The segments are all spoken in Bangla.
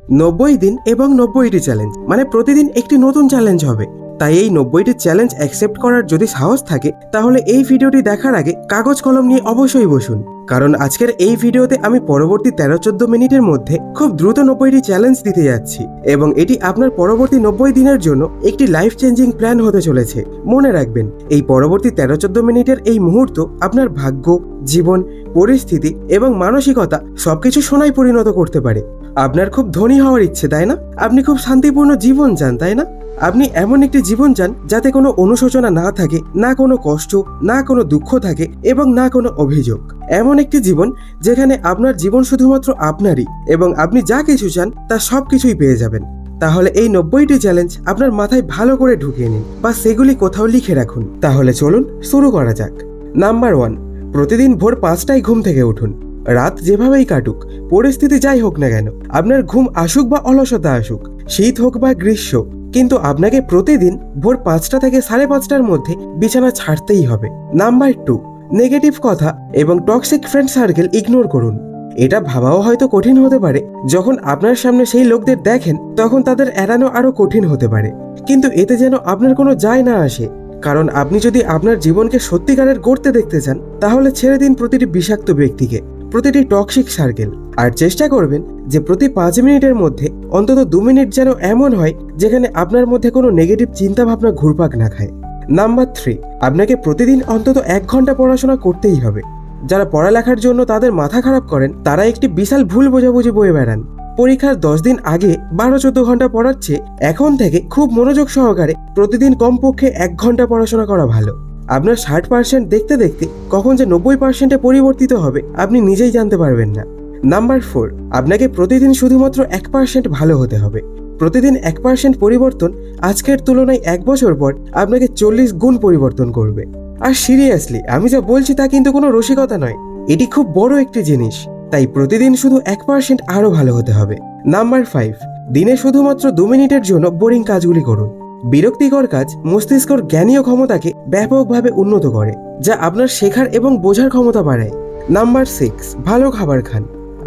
90 দিন এবং 90টি চ্যালেঞ্জ মানে প্রতিদিন একটি নতুন চ্যালেঞ্জ হবে। তাই এই 90টি চ্যালেঞ্জ অ্যাকসেপ্ট করার যদি সাহস থাকে তাহলে এই ভিডিওটি দেখার আগে কাগজ কলম নিয়ে অবশ্যই বসুন, কারণ আজকের এই ভিডিওতে আমি পরবর্তী 13-14 মিনিটের মধ্যে খুব দ্রুত 90টি চ্যালেঞ্জ দিতে যাচ্ছি এবং এটি আপনার পরবর্তী 90 দিনের জন্য একটি লাইফ চেঞ্জিং প্ল্যান হতে চলেছে। মনে রাখবেন, এই পরবর্তী 13-14 মিনিটের এই মুহূর্ত আপনার ভাগ্য, জীবন, পরিস্থিতি এবং মানসিকতা সবকিছু সোনায় পরিণত করতে পারে। আপনার খুব ধনী হওয়ার ইচ্ছে, তাই না? আপনি খুব শান্তিপূর্ণ জীবন চান, তাই না? আপনি এমন একটি জীবন চান যাতে কোনো অনুশোচনা না থাকে, না কোনো কষ্ট, না কোনো দুঃখ থাকে এবং না কোনো অভিযোগ। এমন একটি জীবন যেখানে আপনার জীবন শুধুমাত্র আপনারই এবং আপনি যা কিছু চান তা সব কিছুই পেয়ে যাবেন। তাহলে এই 90টি চ্যালেঞ্জ আপনার মাথায় ভালো করে ঢুকিয়ে নিন বা সেগুলি কোথাও লিখে রাখুন। তাহলে চলুন শুরু করা যাক। নাম্বার 1, প্রতিদিন ভোর 5টায় ঘুম থেকে উঠুন। রাত যেভাবেই কাটুক, পরিস্থিতি যাই হোক না কেন, আপনার ঘুম আসুক বা অলসতা আসুক, শীত হোক বা গ্রীষ্ম, কিন্তু আপনাকে প্রতিদিন ভোর 5টা থেকে 5:30টার মধ্যে বিছানা ছাড়তেই হবে। নাম্বার 2, নেগেটিভ কথা এবং টক্সিক ফ্রেন্ড সার্কেল ইগনোর করুন। এটা ভাবাও হয়তো কঠিন হতে পারে, যখন আপনার সামনে সেই লোকদের দেখেন তখন তাদের এড়ানো আরো কঠিন হতে পারে, কিন্তু এতে যেন আপনার কোনো যায় না আসে, কারণ আপনি যদি আপনার জীবনকে সত্যিকারের গড়তে দেখতে চান তাহলে ছেড়ে দিন প্রতিটি বিষাক্ত ব্যক্তিকে, প্রতিটি টক্সিক সার্কেল, আর চেষ্টা করবেন যে প্রতি 5 মিনিটের মধ্যে অন্তত 2 মিনিট যেন এমন হয় যেখানে আপনার মধ্যে কোনো নেগেটিভ চিন্তা ভাবনা ঘুরপাক না খায়। নাম্বার 3, আপনাকে প্রতিদিন অন্তত 1 ঘন্টা পড়াশোনা করতেই হবে। যারা পড়ালেখার জন্য তাদের মাথা খারাপ করেন তারা একটি বিশাল ভুল বোঝাবুঝি বয়ে বেড়ান। পরীক্ষার 10 দিন আগে 12-14 ঘন্টা পড়ার চেয়ে এখন থেকে খুব মনোযোগ সহকারে প্রতিদিন কমপক্ষে 1 ঘন্টা পড়াশোনা করা ভালো। আপনার 60% দেখতে দেখতে কখন যে 90%-এ পরিবর্তিত হবে আপনি নিজেই জানতে পারবেন না। নাম্বার 4, আপনাকে প্রতিদিন শুধুমাত্র 1% ভালো হতে হবে। প্রতিদিন 1% পরিবর্তন আজকের তুলনায় 1 বছর পর আপনাকে 40 গুণ পরিবর্তন করবে। আর সিরিয়াসলি, আমি যা বলছি তা কিন্তু কোনো রসিকতা নয়, এটি খুব বড় একটি জিনিস, তাই প্রতিদিন শুধু 1% আরো ভালো হতে হবে। নাম্বার 5, দিনে শুধুমাত্র 2 মিনিটের জন্য বোরিং কাজগুলি করুন। বিরক্তিকর কাজ মস্তিষ্কর জ্ঞানীয় ক্ষমতাকে ব্যাপকভাবে উন্নত করে, যা আপনার শেখার এবং বোঝার ক্ষমতা বাড়ায়। নাম্বার 6, ভালো খাবার খান।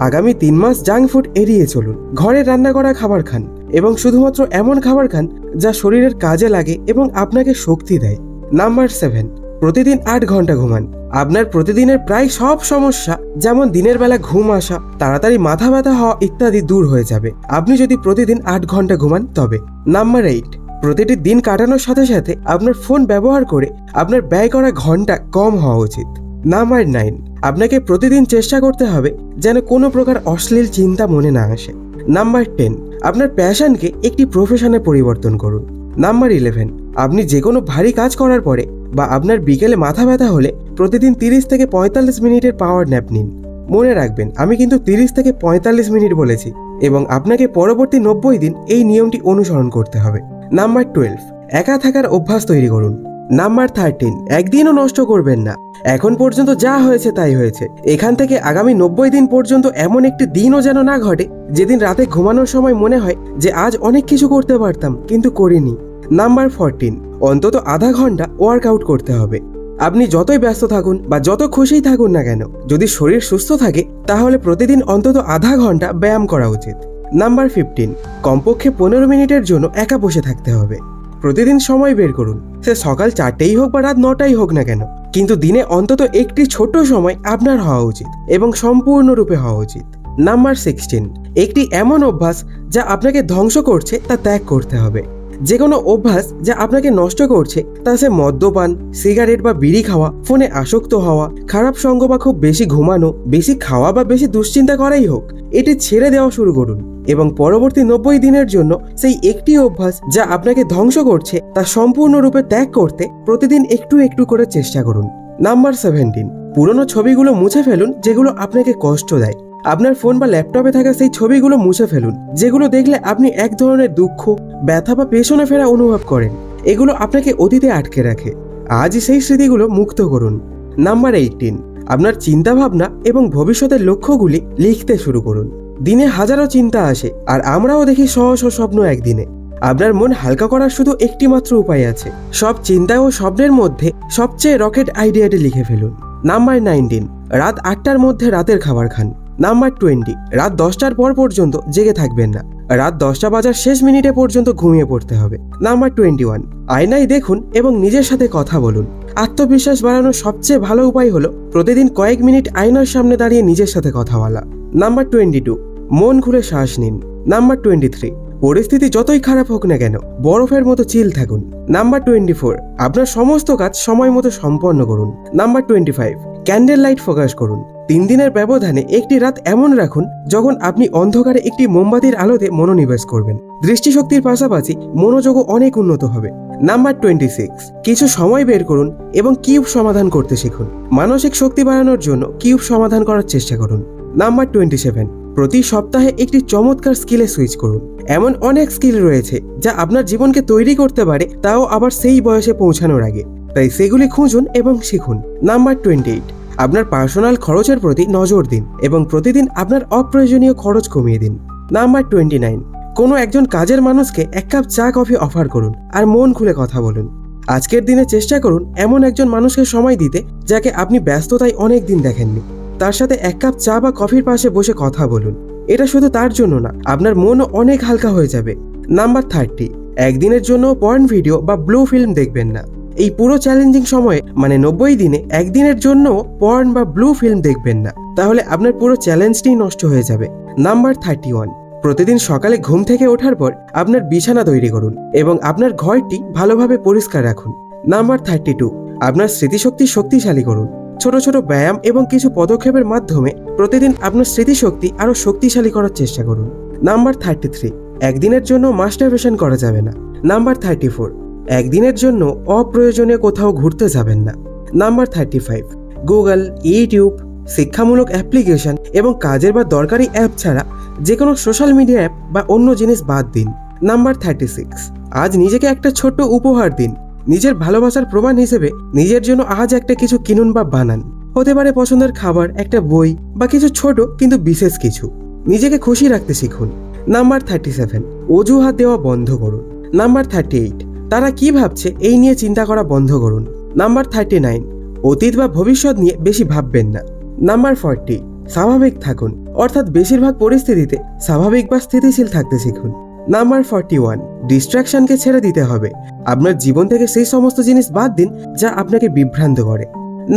আগামী 3 মাস জাঙ্ক ফুড এড়িয়ে চলুন। ঘরে রান্না করা খাবার খান এবং শুধুমাত্র এমন খাবার খান যা শরীরের কাজে লাগে এবং আপনাকে শক্তি দেয়। নাম্বার 7, প্রতিদিন 8 ঘন্টা ঘুমান। আপনার প্রতিদিনের প্রায় সব সমস্যা, যেমন দিনের বেলা ঘুম আসা, তাড়াতাড়ি মাথা ব্যথা হওয়া ইত্যাদি দূর হয়ে যাবে আপনি যদি প্রতিদিন 8 ঘন্টা ঘুমান তবে। নাম্বার 8, প্রতিটি দিন কাটানোর সাথে সাথে আপনার ফোন ব্যবহার করে আপনার ব্যয় করা ঘন্টা কম হওয়া উচিত। নাম্বার 9, আপনাকে প্রতিদিন চেষ্টা করতে হবে যেন কোনো প্রকার অশ্লীল চিন্তা মনে না আসে। নাম্বার 10, আপনার প্যাশনকে একটি প্রফেশনে পরিবর্তন করুন। নাম্বার 11, আপনি যে কোনো ভারী কাজ করার পরে বা আপনার বিকেলে মাথা ব্যথা হলে প্রতিদিন 30 থেকে 45 মিনিটের পাওয়ার ন্যাপ নিন। মনে রাখবেন, আমি কিন্তু 30 থেকে 45 মিনিট বলেছি এবং আপনাকে পরবর্তী 90 দিন এই নিয়মটি অনুসরণ করতে হবে। নাম্বার 12, একা থাকার অভ্যাস তৈরি করুন। নাম্বার 13, একদিনও নষ্ট করবেন না। এখন পর্যন্ত যা হয়েছে তাই হয়েছে। এখান থেকে আগামী 90 দিন পর্যন্ত এমন একটি দিনও যেন না ঘটে যেদিন রাতে ঘুমানোর সময় মনে হয় যে আজ অনেক কিছু করতে পারতাম কিন্তু করিনি। নাম্বার 14, অন্তত আধা ঘন্টা ওয়ার্কআউট করতে হবে। আপনি যতই ব্যস্ত থাকুন বা যত খুশিই থাকুন না কেন, যদি শরীর সুস্থ থাকে তাহলে প্রতিদিন অন্তত আধা ঘন্টা ব্যায়াম করা উচিত। নাম্বার 15, কমপক্ষে 15 মিনিটের জন্য একা বসে থাকতে হবে। প্রতিদিন সময় বের করুন, সে সকাল 4টেই হোক বা রাত 9টাই হোক না কেন, কিন্তু দিনে অন্তত একটি ছোট সময় আপনার হওয়া উচিত এবং সম্পূর্ণরূপে হওয়া উচিত। নাম্বার 16, একটি এমন অভ্যাস যা আপনাকে ধ্বংস করছে তা ত্যাগ করতে হবে। যে কোনো অভ্যাস যা আপনাকে নষ্ট করছে, তা সে মদ্যপান, সিগারেট বা বিড়ি খাওয়া, ফোনে আসক্ত হওয়া, খারাপ সঙ্গ বা খুব বেশি ঘুমানো, বেশি খাওয়া বা বেশি দুশ্চিন্তা করাই হোক, এটি ছেড়ে দেওয়া শুরু করুন এবং পরবর্তী 90 দিনের জন্য সেই একটি অভ্যাস যা আপনাকে ধ্বংস করছে তা সম্পূর্ণরূপে ত্যাগ করতে প্রতিদিন একটু একটু করে চেষ্টা করুন। নাম্বার 17, পুরনো ছবিগুলো মুছে ফেলুন যেগুলো আপনাকে কষ্ট দেয়। আপনার ফোন বা ল্যাপটপে থাকা সেই ছবিগুলো মুছে ফেলুন যেগুলো দেখলে আপনি এক ধরনের দুঃখ, ব্যথা বা পেছনে ফেরা অনুভব করেন। এগুলো আপনাকে অতীতে আটকে রাখে। আজই সেই স্মৃতিগুলো মুক্ত করুন। নাম্বার 18, আপনার চিন্তা ভাবনা এবং ভবিষ্যতের লক্ষ্যগুলি লিখতে শুরু করুন। দিনে হাজারো চিন্তা আসে আর আমরাও দেখি শহ শহ স্বপ্ন একদিনে। আপনার মন হালকা করার শুধু একটি মাত্র উপায় আছে, সব চিন্তা ও স্বপ্নের মধ্যে সবচেয়ে রকেট আইডিয়াটি লিখে ফেলুন। নাম্বার 19, রাত 8টার মধ্যে রাতের খাবার খান। নাম্বার 20, রাত 10টার পর পর্যন্ত জেগে থাকবেন না। রাত 10টা বাজার শেষ মিনিটে পর্যন্ত ঘুমিয়ে পড়তে হবে। নাম্বার 21, আয়নায় দেখুন এবং নিজের সাথে কথা বলুন। আত্মবিশ্বাস বাড়ানোর সবচেয়ে ভালো উপায় হলো প্রতিদিন কয়েক মিনিট আয়নার সামনে দাঁড়িয়ে নিজের সাথে কথা বলা। নাম্বার 22, মন খুলে শ্বাস নিন। নাম্বার 23, পরিস্থিতি যতই খারাপ হোক না কেন বরফের মতো চিল থাকুন। নাম্বার 24, আপনার সমস্ত কাজ সময় মতো সম্পন্ন করুন। নাম্বার 25, ক্যান্ডেল লাইট ফোকাস করুন। 3 দিনের ব্যবধানে একটি রাত এমন রাখুন যখন আপনি অন্ধকারে একটি মোমবাতির আলোতে মনোনিবেশ করবেন। দৃষ্টিশক্তির পাশাপাশি মনোযোগও অনেক উন্নত হবে। নাম্বার 26, কিছু সময় বের করুন এবং কিউব সমাধান করতে শিখুন। মানসিক শক্তি বাড়ানোর জন্য কিউব সমাধান করার চেষ্টা করুন। নাম্বার 27, প্রতি সপ্তাহে একটি চমৎকার স্কিলে সুইচ করুন। এমন অনেক স্কিল রয়েছে যা আপনার জীবনকে তৈরি করতে পারে, তাও আবার সেই বয়সে পৌঁছানোর আগে। তাই সেগুলি খুঁজুন এবং শিখুন। নাম্বার 28, আপনার পার্সোনাল খরচের প্রতি নজর দিন এবং প্রতিদিন আপনার অপ্রয়োজনীয় খরচ কমিয়ে দিন। নাম্বার 29, কোনো একজন কাজের মানুষকে 1 কাপ চা কফি অফার করুন আর মন খুলে কথা বলুন। আজকের দিনে চেষ্টা করুন এমন একজন মানুষকে সময় দিতে যাকে আপনি ব্যস্ততায় অনেক দিন দেখেননি। তার সাথে 1 কাপ চা বা কফির পাশে বসে কথা বলুন। এটা শুধু তার জন্য না, আপনার মনও অনেক হালকা হয়ে যাবে। নাম্বার 30, একদিনের জন্য পর্ন ভিডিও বা ব্লু ফিল্ম দেখবেন না। এই পুরো চ্যালেঞ্জিং সময়ে 90 দিনে একদিনের জন্য পর্ন বা ব্লু ফিল্ম দেখবেন না, তাহলে আপনার পুরো চ্যালেঞ্জটাই নষ্ট হয়ে যাবে। নাম্বার 31, প্রতিদিন সকালে ঘুম থেকে ওঠার পর আপনার বিছানা তৈরি করুন এবং আপনার ঘরটি ভালোভাবে পরিষ্কার রাখুন। নাম্বার 32, আপনার স্মৃতিশক্তি শক্তিশালী করুন। ছোট ছোট ব্যায়াম এবং কিছু পদক্ষেপের মাধ্যমে প্রতিদিন আপনার স্মৃতিশক্তি আরো শক্তিশালী করার চেষ্টা করুন। নাম্বার 33, একদিনের জন্য মাস্টারবেশন করা যাবে না। নাম্বার 34, একদিনের জন্য অপ্রয়োজনীয় কোথাও ঘুরতে যাবেন না। নাম্বার 35, গুগল, ইউটিউব, শিক্ষামূলক অ্যাপ্লিকেশন এবং কাজের বা দরকারি অ্যাপ ছাড়া যে কোনো সোশ্যাল মিডিয়া অ্যাপ বা অন্য জিনিস বাদ দিন। নাম্বার 36, আজ নিজেকে একটা ছোট্ট উপহার দিন। নিজের ভালোবাসার প্রমাণ হিসেবে নিজের জন্য আজ একটা কিছু কিনুন বা বানান। হতে পারে পছন্দের খাবার, একটা বই বা কিছু ছোট কিন্তু বিশেষ কিছু। নিজেকে খুশি রাখতে শিখুন। নাম্বার 37, অজুহাত দেওয়া বন্ধ করুন। নাম্বার 38, তারা কি ভাবছে এই নিয়ে চিন্তা করা বন্ধ করুন। নাম্বার 39, অতীত বা ভবিষ্যৎ নিয়ে বেশি ভাববেন না। নাম্বার 40, স্বাভাবিক থাকুন, অর্থাৎ বেশিরভাগ পরিস্থিতিতে স্বাভাবিক বা স্থিতিশীল থাকতে শিখুন। নাম্বার 41, ডিস্ট্রাকশনকে ছেড়ে দিতে হবে। আপনার জীবন থেকে সেই সমস্ত জিনিস বাদ দিন যা আপনাকে বিভ্রান্ত করে।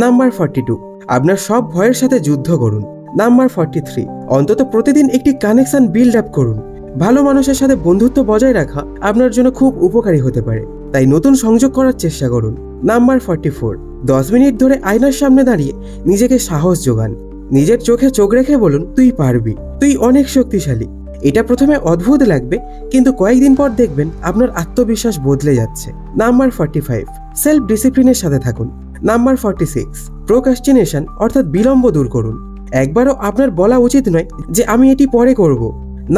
নাম্বার 42, আপনার সব ভয়ের সাথে যুদ্ধ করুন। নাম্বার 43, অন্তত প্রতিদিন একটি কানেকশন বিল্ড আপ করুন। ভালো মানুষের সাথে বন্ধুত্ব বজায় রাখা আপনার জন্য খুব উপকারী হতে পারে, তাই নতুন সংযোগ করার চেষ্টা করুন। নাম্বার 44, 10 মিনিট ধরে আয়নার সামনে দাঁড়িয়ে নিজেকে সাহস যোগান। নিজের চোখে চোখ রেখে বলুন, তুই পারবি, তুই অনেক শক্তিশালী। এটা প্রথমে অদ্ভুত লাগবে, কিন্তু কয়েকদিন পর দেখবেন আপনার আত্মবিশ্বাস বদলে যাচ্ছে। নাম্বার 45, সেলফ ডিসিপ্লিনের সাথে থাকুন। নাম্বার 46, প্রোক্রাস্টিনেশন অর্থাৎ বিলম্ব দূর করুন। একবারও আপনার বলা উচিত নয় যে আমি এটি পরে করব।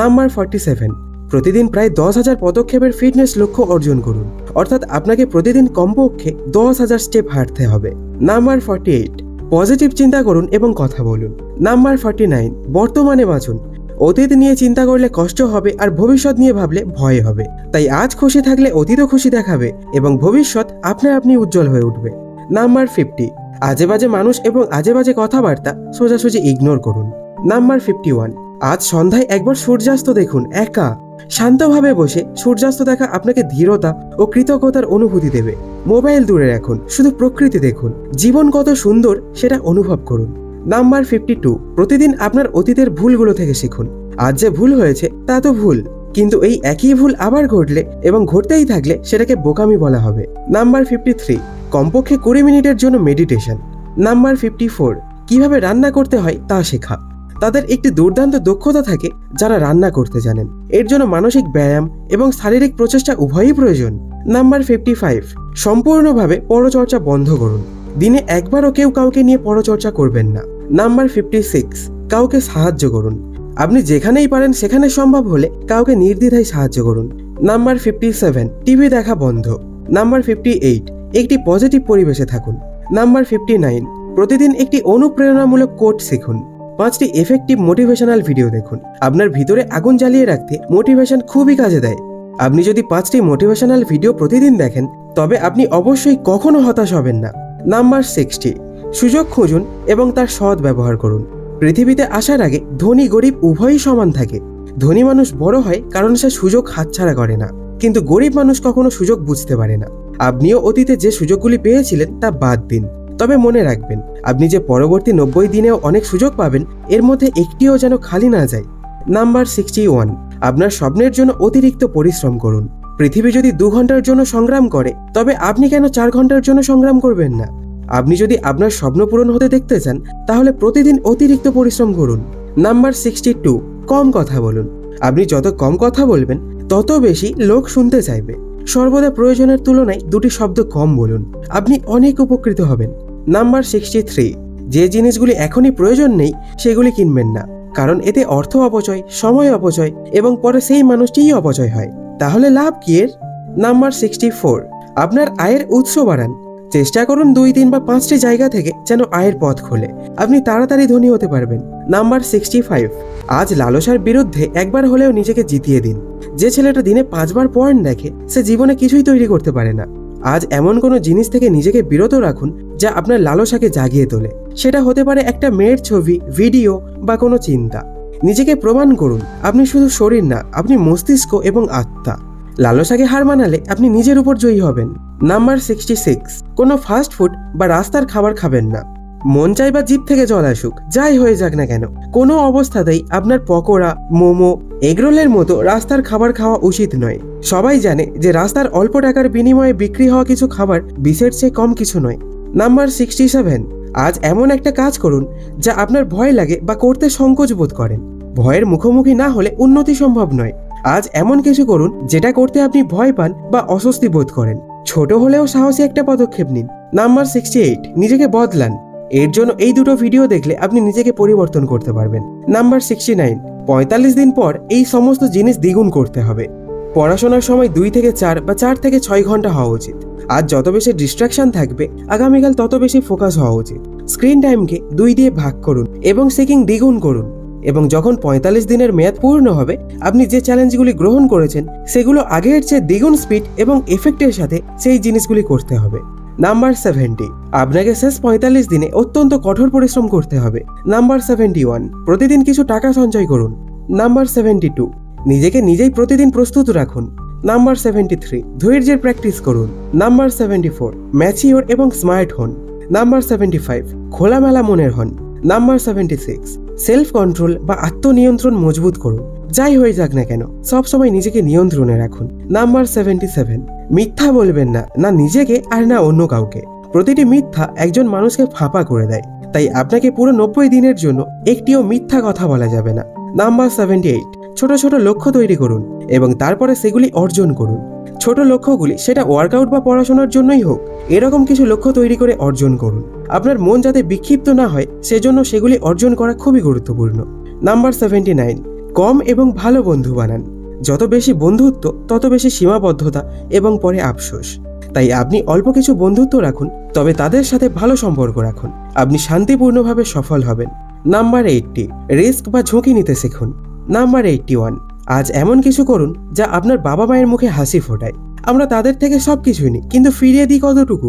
নাম্বার 47, প্রতিদিন প্রায় 10,000 পদক্ষেপের ফিটনেস লক্ষ্য অর্জন করুন, অর্থাৎ আপনাকে প্রতিদিন কমপক্ষে 10,000 স্টেপ হাঁটতে হবে। নাম্বার 48, পজিটিভ চিন্তা করুন এবং কথা বলুন। নাম্বার 49, বর্তমানে বাঁচুন। অতীত নিয়ে চিন্তা করলে কষ্ট হবে আর ভবিষ্যৎ নিয়ে ভাবলে ভয় হবে, তাই আজ খুশি থাকলে অতীতও খুশি দেখাবে এবং ভবিষ্যৎ আপনি উজ্জ্বল হয়ে উঠবে। নাম্বার 50, আজে বাজে মানুষ এবং আজে বাজে কথাবার্তা সোজাসুজি ইগনোর করুন। নাম্বার 51, আজ সন্ধ্যায় একবার সূর্যাস্ত দেখুন একা। শান্তভাবে বসে সূর্যাস্ত দেখা আপনাকে ধীরতা ও কৃতজ্ঞতার অনুভূতি দেবে। মোবাইল দূরে রাখুন, শুধু প্রকৃতি দেখুন। জীবন কত সুন্দর সেটা অনুভব করুন। নাম্বার 52, প্রতিদিন আপনার অতীতের ভুলগুলো থেকে শিখুন। আজ যে ভুল হয়েছে তা তো ভুল, কিন্তু এই একই ভুল আবার ঘটলে এবং ঘটতেই থাকলে সেটাকে বোকামি বলা হবে। নাম্বার 53, কমপক্ষে 20 মিনিটের জন্য মেডিটেশন। নাম্বার 54, কিভাবে রান্না করতে হয় তা শেখা। তাদের একটি দুর্দান্ত দক্ষতা থাকে যারা রান্না করতে জানেন। এর জন্য মানসিক ব্যায়াম এবং শারীরিক প্রচেষ্টা উভয়ই প্রয়োজন। নাম্বার 55, সম্পূর্ণভাবে পরচর্চা বন্ধ করুন। দিনে একবারও কেউ কাউকে নিয়ে পরচর্চা করবেন না। নাম্বার 56, কাউকে সাহায্য করুন। আপনি যেখানেই পারেন সেখানে সম্ভব হলে কাউকে নির্দ্বিধায় সাহায্য করুন। নাম্বার 57, টিভি দেখা বন্ধ। নাম্বার 58, একটি পজিটিভ পরিবেশে থাকুন। নাম্বার 59, প্রতিদিন একটি অনুপ্রেরণামূলক কোট শিখুন। 5টি এফেক্টিভ মোটিভেশনাল ভিডিও দেখুন। আপনার ভিতরে আগুন জ্বালিয়ে রাখতে মোটিভেশন খুবই কাজে দেয়। আপনি যদি 5টি মোটিভেশনাল ভিডিও প্রতিদিন দেখেন তবে আপনি অবশ্যই কখনো হতাশ হবেন না। নাম্বার 60, সুযোগ খুঁজুন এবং তার সৎ ব্যবহার করুন। পৃথিবীতে আসার আগে ধনী গরিব উভয়ই সমান থাকে। ধনী মানুষ বড় হয় কারণ সে সুযোগ হাতছাড়া করে না, কিন্তু গরিব মানুষ কখনো সুযোগ বুঝতে পারে না। আপনিও অতীতে যে সুযোগগুলি পেয়েছিলেন তা বাদ দিন, তবে মনে রাখবেন আপনি যে পরবর্তী 90 দিনেও অনেক সুযোগ পাবেন, এর মধ্যে একটিও যেন খালি না যায়। নাম্বার 61, আপনার স্বপ্নের জন্য অতিরিক্ত পরিশ্রম করুন। পৃথিবী যদি 2 ঘন্টার জন্য সংগ্রাম করে, তবে আপনি কেন 4 ঘন্টার জন্য সংগ্রাম করবেন না? আপনি যদি আপনার স্বপ্ন পূরণ হতে দেখতে চান, তাহলে প্রতিদিন অতিরিক্ত পরিশ্রম করুন। নাম্বার 62, কম কথা বলুন। আপনি যত কম কথা বলবেন, তত বেশি লোক শুনতে চাইবে। সর্বদা প্রয়োজনের তুলনায় 2টি শব্দ কম বলুন, আপনি অনেক উপকৃত হবেন। নাম্বার 63, যে জিনিসগুলি এখনই প্রয়োজন নেই সেগুলি কিনবেন না, কারণ এতে অর্থ অপচয়, সময় অপচয় এবং পরে সেই মানুষটিই অপচয় হয়। তাহলে লাভ কি এর? নাম্বার 64, আপনার আয়ের উৎস বাড়ান। চেষ্টা করুন 2, 3 বা 5টি জায়গা থেকে যেন আয়ের পথ খোলে, আপনি তাড়াতাড়ি ধনী হতে পারবেন। নাম্বার 65, আজ লালসার বিরুদ্ধে একবার হলেও নিজেকে জিতিয়ে দিন। যে ছেলেটা দিনে 5 বার পয়েন্ট দেখে, সে জীবনে কিছুই তৈরি করতে পারে না। আজ এমন কোনো জিনিস থেকে নিজেকে বিরত রাখুন যা আপনার লালসাকে জাগিয়ে তোলে। সেটা হতে পারে একটা মেয়ের ছবি, ভিডিও বা কোনো চিন্তা। নিজেকে প্রমাণ করুন আপনি শুধু শরীর না, আপনি মস্তিষ্ক এবং আত্মা। লালসাকে হার মানালে আপনি নিজের উপর জয়ী হবেন। নাম্বার 66, কোনো ফাস্ট ফুড বা রাস্তার খাবার খাবেন না। মন চাই বা জিভ থেকে জল আসুক, যাই হয়ে যাক না কেন, কোনো অবস্থাতেই আপনার পকোড়া, মোমো, এগরোলের মতো রাস্তার খাবার খাওয়া উচিত নয়। সবাই জানে যে রাস্তার অল্প টাকার বিনিময়ে বিক্রি হওয়া কিছু খাবার বিষের চেয়ে কম কিছু নয়। নাম্বার 67, আজ এমন একটা কাজ করুন যা আপনার ভয় লাগে বা করতে সংকোচ বোধ করেন। ভয়ের মুখোমুখি না হলে উন্নতি সম্ভব নয়। আজ এমন কিছু করুন যেটা করতে আপনি ভয় পান বা অস্বস্তি বোধ করেন। ছোট হলেও সাহসী একটা পদক্ষেপ নিন। নাম্বার 68, নিজেকে বদলান। এর জন্য এই 2টো ভিডিও দেখলে আপনি নিজেকে পরিবর্তন করতে পারবেন। নাম্বার 69, 45 দিন পর এই সমস্ত জিনিস দ্বিগুণ করতে হবে। পড়াশোনার সময় 2 থেকে 4 বা 4 থেকে 6 ঘন্টা হওয়া উচিত। আজ যত বেশি ডিস্ট্রাকশন থাকবে, আগামীকাল তত বেশি ফোকাস হওয়া উচিত। স্ক্রিন টাইমকে 2 দিয়ে ভাগ করুন এবং সিকিং দ্বিগুণ করুন। এবং যখন 45 দিনের মেয়াদ পূর্ণ হবে, আপনি যে চ্যালেঞ্জগুলি গ্রহণ করেছেন সেগুলো আগের চেয়ে দ্বিগুণ স্পিড এবং এফেক্টের সাথে সেই জিনিসগুলি করতে হবে। নাম্বার 70, আপনাকে শেষ 45 দিনে অত্যন্ত কঠোর পরিশ্রম করতে হবে। নাম্বার 71, প্রতিদিন কিছু টাকা সঞ্চয় করুন। নাম্বার 72, নিজেকে নিজেই প্রতিদিন প্রস্তুত রাখুন। নাম্বার 73, ধৈর্যের প্র্যাকটিস করুন। নাম্বার 74, ম্যাচিওর এবং স্মার্ট হন। নাম্বার 75, খোলামেলা মনের হন। নাম্বার 76, সেলফ কন্ট্রোল বা আত্মনিয়ন্ত্রণ মজবুত করুন। যাই হয়ে যাক না কেন, সবসময় নিজেকে নিয়ন্ত্রণে রাখুন। নাম্বার 77, মিথ্যা বলবেন না, না নিজেকে আর না অন্য কাউকে। প্রতিটি মিথ্যা একজন মানুষকে ফাঁপা করে দেয়, তাই আপনাকে পুরো 90 দিনের জন্য একটিও মিথ্যা কথা বলা যাবে না। নাম্বার 78, ছোট ছোট লক্ষ্য তৈরি করুন এবং তারপরে সেগুলি অর্জন করুন। ছোট লক্ষ্যগুলি সেটা ওয়ার্কআউট বা পড়াশোনার জন্যই হোক, এরকম কিছু লক্ষ্য তৈরি করে অর্জন করুন। আপনার মন যাতে বিক্ষিপ্ত না হয় সেজন্য সেগুলি অর্জন করা খুবই গুরুত্বপূর্ণ। নাম্বার 79, কম এবং ভালো বন্ধু বানান। যত বেশি বন্ধুত্ব তত বেশি সীমাবদ্ধতা এবং পরে আফসোস। তাই আপনি অল্প কিছু বন্ধুত্ব রাখুন, তবে তাদের সাথে ভালো সম্পর্ক রাখুন। আপনি শান্তিপূর্ণভাবে সফল হবেন। নাম্বার 80, রিস্ক বা ঝুঁকি নিতে শিখুন। নাম্বার 81, আজ এমন কিছু করুন যা আপনার বাবা মায়ের মুখে হাসি ফোটায়। আমরা তাদের থেকে সবকিছুই নিই, কিন্তু ফিরিয়ে দিই কতটুকু?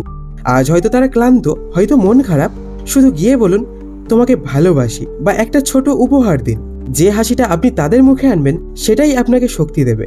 আজ হয়তো তারা ক্লান্ত, হয়তো মন খারাপ, শুধু গিয়ে বলুন তোমাকে ভালোবাসি বা একটা ছোট উপহার দিন। যে হাসিটা আপনি তাদের মুখে আনবেন সেটাই আপনাকে শক্তি দেবে।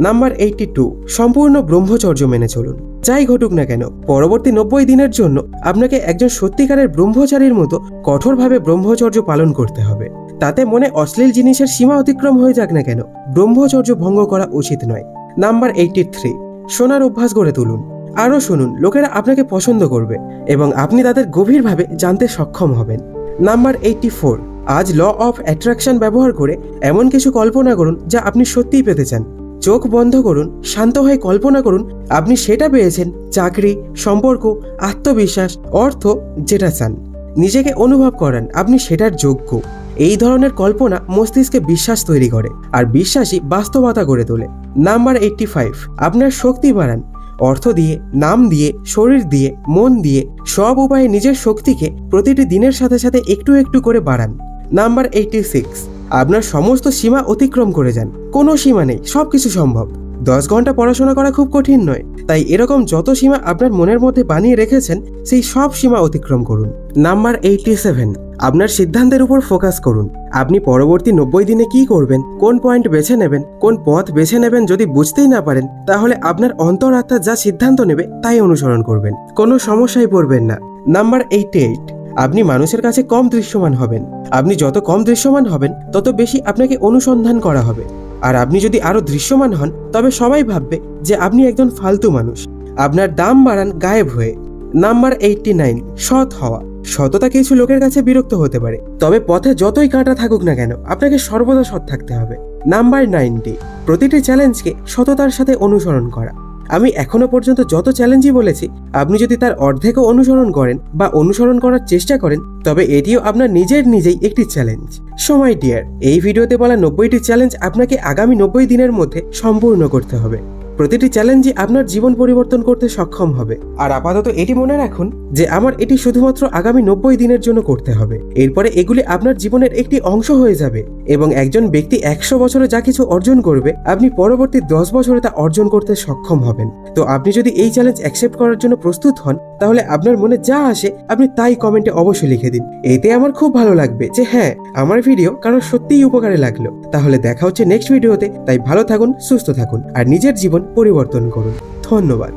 নাম্বার 82, সম্পূর্ণ ব্রহ্মচর্য মেনে চলুন। যাই ঘটুক না কেন, পরবর্তী 90 দিনের জন্য আপনাকে একজন সত্যিকারের ব্রহ্মচারীর মতো কঠোরভাবে ব্রহ্মচর্য পালন করতে হবে। তাতে মনে অশ্লীল জিনিসের সীমা অতিক্রম হয়ে যাক না কেন, ব্রহ্মচর্য ভঙ্গ করা উচিত নয়। নাম্বার 83, শোনার অভ্যাস গড়ে তুলুন। আরও শুনুন, লোকেরা আপনাকে পছন্দ করবে এবং আপনি তাদের গভীরভাবে জানতে সক্ষম হবেন। নাম্বার 84, আজ ল অফ অ্যাট্রাকশন ব্যবহার করে এমন কিছু কল্পনা করুন যা আপনি সত্যিই পেতে চান। চোখ বন্ধ করুন, শান্ত হয়ে কল্পনা করুন আপনি সেটা পেয়েছেন, চাকরি, সম্পর্ক, আত্মবিশ্বাস, অর্থ, যেটা চান। নিজেকে অনুভব করান আপনি সেটার যোগ্য। এই ধরনের কল্পনা মস্তিষ্কে বিশ্বাস তৈরি করে আর বিশ্বাসই বাস্তবতা গড়ে তোলে। নাম্বার 85, আপনার শক্তি বাড়ান। অর্থ দিয়ে, নাম দিয়ে, শরীর দিয়ে, মন দিয়ে, সব উপায়ে নিজের শক্তিকে প্রতিটি দিনের সাথে সাথে একটু একটু করে বাড়ান। নাম্বার 86, আপনার সমস্ত সীমা অতিক্রম করে যান। কোনো সীমা নেই, সবকিছু সম্ভব। 10 ঘন্টা পড়াশোনা করা খুব কঠিন নয়, তাই এরকম যত সীমা আপনার মনের মধ্যে বানিয়ে রেখেছেন সেই সব সীমা অতিক্রম করুন। নাম্বার 87, আপনার সিদ্ধান্তের উপর ফোকাস করুন। আপনি পরবর্তী 90 দিনে কি করবেন, কোন পয়েন্ট বেছে নেবেন, কোন পথ বেছে নেবেন যদি বুঝতেই না পারেন, তাহলে আপনার অন্তরাত্মা যা সিদ্ধান্ত নেবে তাই অনুসরণ করবেন, কোনো সমস্যায় পড়বেন না। নাম্বার 88, আপনি মানুষের কাছে কম দৃশ্যমান হবেন। আপনি যত কম দৃশ্যমান হবেন তত বেশি আপনাকে অনুসন্ধান করা হবে। আর আপনি যদি আরো দৃশ্যমান হন তবে সবাই ভাববে যে আপনি একজন ফালতু মানুষ। আপনার দাম বাড়ান গায়েব হয়ে। নাম্বার 89, সৎ হওয়া। সততা কিছু লোকের কাছে বিরক্ত হতে পারে, তবে পথে যতই কাঁটা থাকুক না কেন আপনাকে সর্বদা সৎ থাকতে হবে। নাম্বার 90, প্রতিটি চ্যালেঞ্জকে সততার সাথে অনুসরণ করা। আমি এখনো পর্যন্ত যত চ্যালেঞ্জই বলেছি, আপনি যদি তার অর্ধেকও অনুসরণ করেন বা অনুসরণ করার চেষ্টা করেন তবে এটিও আপনার নিজেই একটি চ্যালেঞ্জ। সো মাই ডিয়ার, এই ভিডিওতে বলা 90টি চ্যালেঞ্জ আপনাকে আগামী 90 দিনের মধ্যে সম্পূর্ণ করতে হবে। প্রতিটি চ্যালেঞ্জই আপনার জীবন পরিবর্তন করতে সক্ষম হবে। আর আপাতত এটি মনে রাখুন যে আমার এটি শুধুমাত্র আগামী 90 দিনের জন্য করতে হবে। এরপরে এগুলি আপনার জীবনের একটি অংশ হয়ে যাবে এবং একজন ব্যক্তি 100 বছরে যা কিছু অর্জন করবে আপনি পরবর্তী 10 বছরে তা অর্জন করতে সক্ষম হবেন। তো আপনি যদি এই চ্যালেঞ্জ অ্যাকসেপ্ট করার জন্য প্রস্তুত হন তাহলে আপনার মনে যা আসে আপনি তাই কমেন্টে অবশ্যই লিখে দিন। এতে আমার খুব ভালো লাগবে যে হ্যাঁ, আমার ভিডিও কারোর সত্যিই উপকারে লাগলো। তাহলে দেখা হচ্ছে নেক্সট ভিডিওতে। তাই ভালো থাকুন, সুস্থ থাকুন আর নিজের জীবন পরিবর্তন করুন। ধন্যবাদ।